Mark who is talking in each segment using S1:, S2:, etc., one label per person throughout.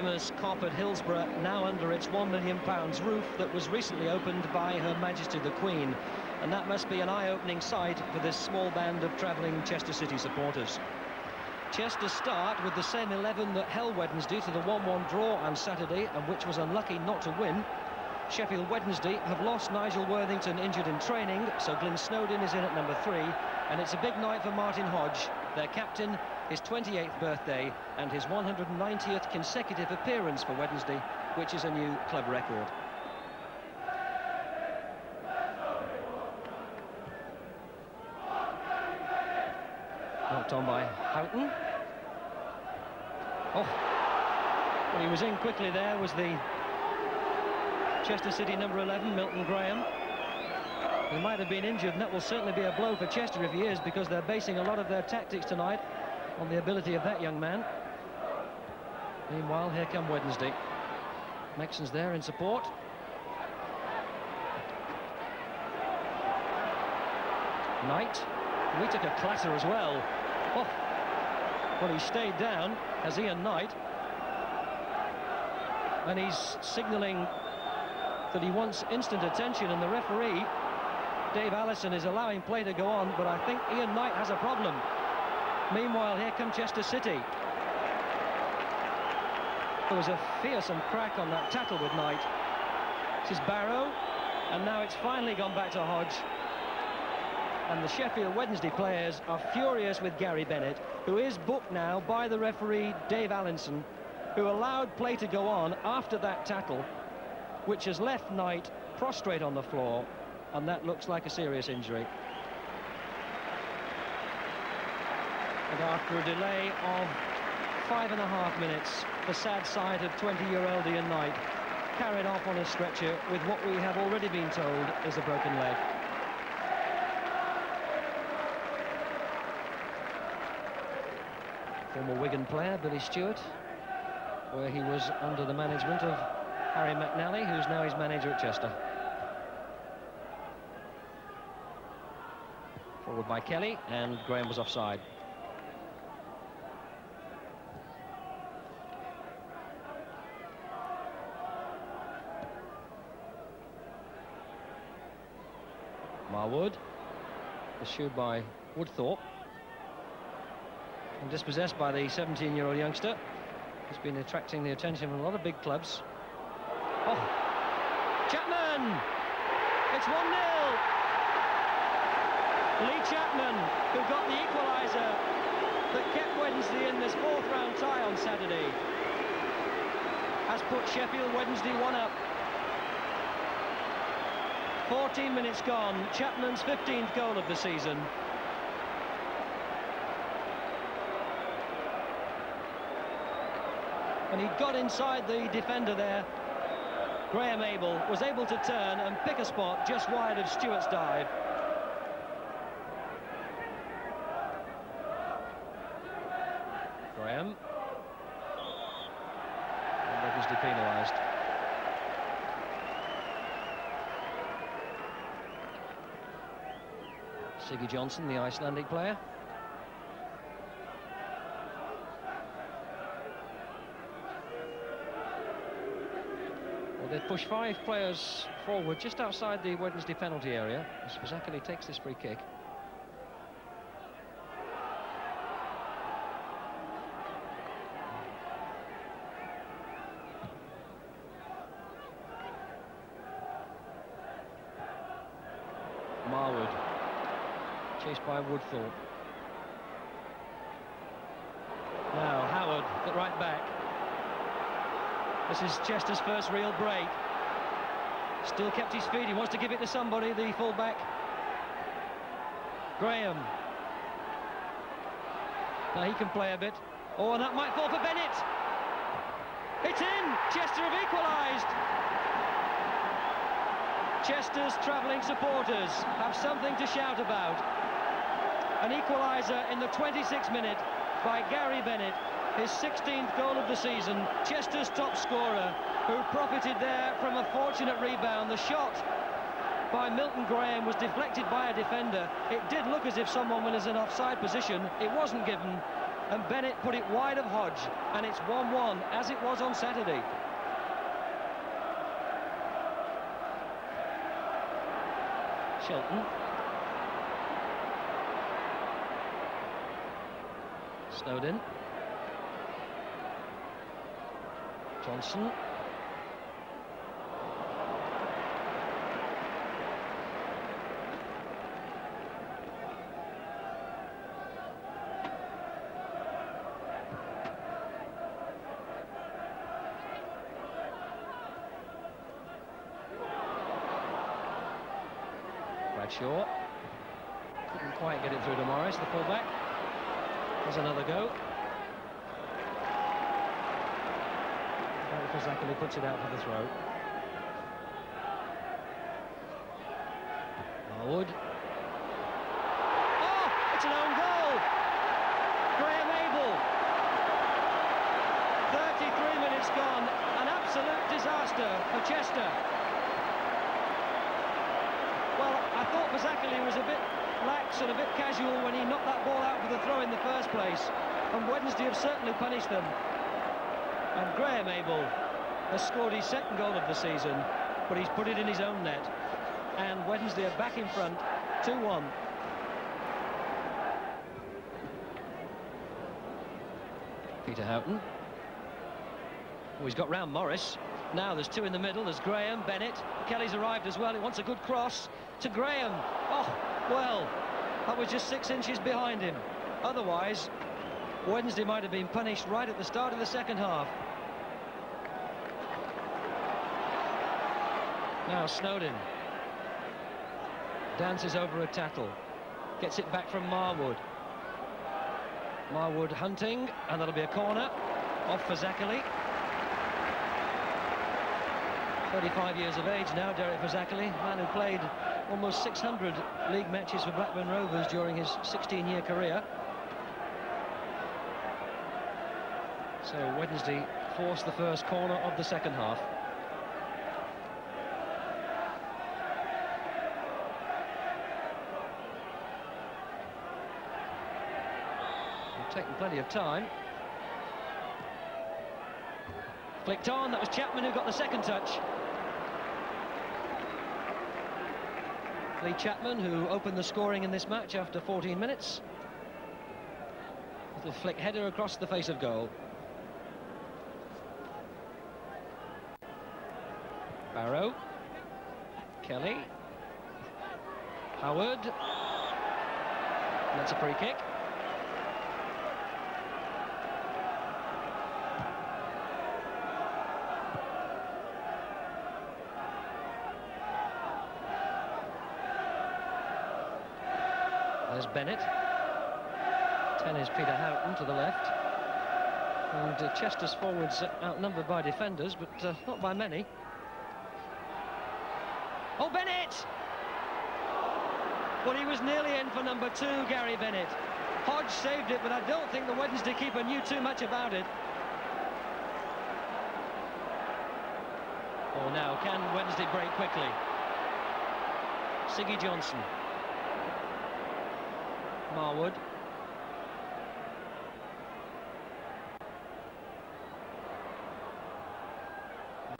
S1: famous Cop at Hillsborough, now under its £1 million roof that was recently opened by Her Majesty the Queen. And that must be an eye-opening sight for this small band of travelling Chester City supporters. Chester start with the same 11 that held Wednesday to the 1-1 draw on Saturday, and which was unlucky not to win. Sheffield Wednesday have lost Nigel Worthington, injured in training, so Glyn Snowdon is in at number 3, and it's a big night for Martin Hodge, their captain, his 28th birthday and his 190th consecutive appearance for Wednesday, which is a new club record. Knocked on by Houghton. Oh, well, he was in quickly there, was the Chester City number 11, Milton Graham. He might have been injured, and that will certainly be a blow for Chester if he is, because they're basing a lot of their tactics tonight on the ability of that young man. Meanwhile, here come Wednesday. Mexon's there in support. Knight. We took a clatter as well. Oh, well, he stayed down as Ian Knight. And he's signalling that he wants instant attention, and the referee, Dave Allison, is allowing play to go on, but I think Ian Knight has a problem. Meanwhile, here come Chester City. There was a fearsome crack on that tackle with Knight. This is Barrow, and now it's finally gone back to Hodge. And the Sheffield Wednesday players are furious with Gary Bennett, who is booked now by the referee, Dave Allison, who allowed play to go on after that tackle, which has left Knight prostrate on the floor, and that looks like a serious injury. And after a delay of 5.5 minutes, the sad sight of 20-year-old Ian Knight carried off on a stretcher with what we have already been told is a broken leg. Former Wigan player Billy Stewart, where he was under the management of Harry McNally, who's now his manager at Chester. Forward by Kelly, and Graham was offside. Marwood, pursued by Woodthorpe, and dispossessed by the 17-year-old youngster. He's been attracting the attention of a lot of big clubs. Oh, Chapman! It's 1-0. Lee Chapman, who got the equaliser that kept Wednesday in this fourth-round tie on Saturday, has put Sheffield Wednesday 1 up. 14 minutes gone, Chapman's 15th goal of the season. And he got inside the defender there. Graham Abel was able to turn and pick a spot just wide of Stewart's dive. Graham. And Wednesday penalised. Siggy Johnson, the Icelandic player. Well, they push 5 players forward just outside the Wednesday penalty area as Zakali takes this free kick. Marwood, chased by Woodthorpe. Now Howard at right back. This is Chester's first real break. Still kept his feet. He wants to give it to somebody, the full-back. Graham. Now he can play a bit. Oh, and that might fall for Bennett. It's in. Chester have equalised. Chester's travelling supporters have something to shout about. An equaliser in the 26th minute by Gary Bennett, his 16th goal of the season. Chester's top scorer, who profited there from a fortunate rebound. The shot by Milton Graham was deflected by a defender. It did look as if someone was in offside position. It wasn't given, and Bennett put it wide of Hodge, and it's 1-1, as it was on Saturday. Shelton. Snowden. Johnson. Bradshaw. Couldn't quite get it through to Morris, the fullback. There's another go. Fazackerley puts it out for the throw. Marwood. Oh, it's an own goal! Graham Abel. 33 minutes gone. An absolute disaster for Chester. Well, I thought Fazackerley was a bit lax and a bit casual when he knocked that ball out for the throw in the first place. And Wednesday have certainly punished them. And Graham Abel has scored his second goal of the season, but he's put it in his own net. And Wednesday are back in front, 2-1. Peter Houghton. Oh, he's got round Morris. Now there's two in the middle. There's Graham, Bennett. Kelly's arrived as well. He wants a good cross to Graham. Oh, well, that was just 6 inches behind him. Otherwise, Wednesday might have been punished right at the start of the second half. Now Snowden dances over a tackle, gets it back from Marwood. Marwood hunting, and that'll be a corner off for Fazackerley. 35 years of age now, Derek Fazackerley, man who played almost 600 league matches for Blackburn Rovers during his 16-year career. So Wednesday forced the first corner of the second half. Taken plenty of time. Flicked on, that was Chapman who got the second touch. Lee Chapman, who opened the scoring in this match after 14 minutes. Little flick header across the face of goal. Barrow. Kelly. Howard. And that's a free kick. There's Bennett. 10 is Peter Houghton to the left. And Chester's forwards outnumbered by defenders, but not by many. Oh, Bennett! Well, he was nearly in for number 2, Gary Bennett. Hodge saved it, but I don't think the Wednesday keeper knew too much about it. Oh, now, can Wednesday break quickly? Siggy Johnson. Marwood.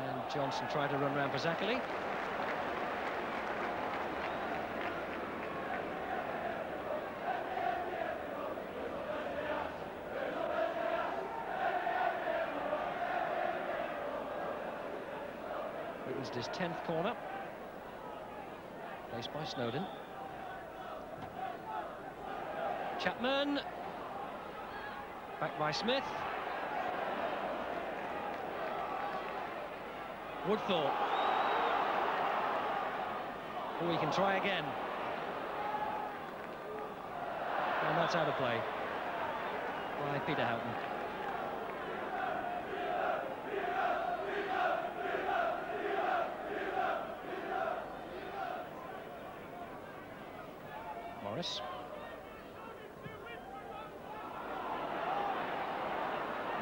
S1: And Johnson tried to run round for Fazackerley. Wednesday's 10th corner. Placed by Snowden. Chapman, back by Smith. Woodthorpe. Oh, he can try again. And that's out of play by Peter Houghton. Morris.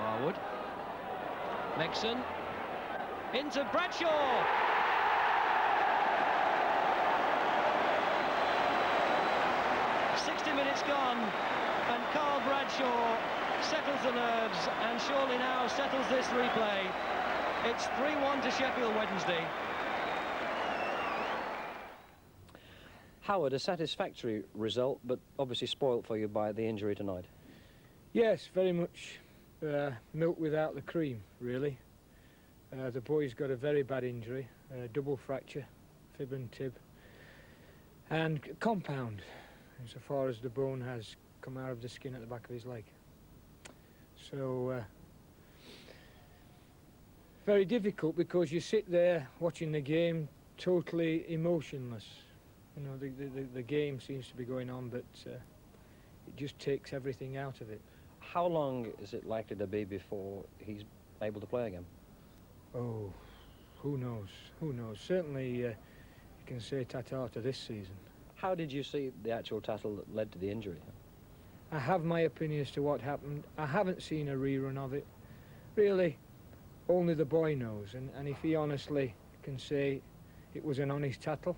S1: Marwood. Megson. Into Bradshaw. "60 minutes gone, and Carl Bradshaw settles the nerves, and surely now settles this replay. It's 3-1 to Sheffield Wednesday.
S2: Howard, a satisfactory result, but obviously spoilt for you by the injury tonight.
S3: Yes, very much milk without the cream, really. The boy's got a very bad injury, double fracture, fib and tib, and compound, so far as the bone has come out of the skin at the back of his leg. So, very difficult, because you sit there watching the game totally emotionless. You know, the game seems to be going on, but it just takes everything out of it.
S2: How long is it likely to be before he's able to play again?
S3: Oh, who knows? Who knows? Certainly, you can say ta-ta to this season.
S2: How did you see the actual tackle that led to the injury?
S3: I have my opinion as to what happened. I haven't seen a rerun of it. Really, only the boy knows, and if he honestly can say it was an honest tackle,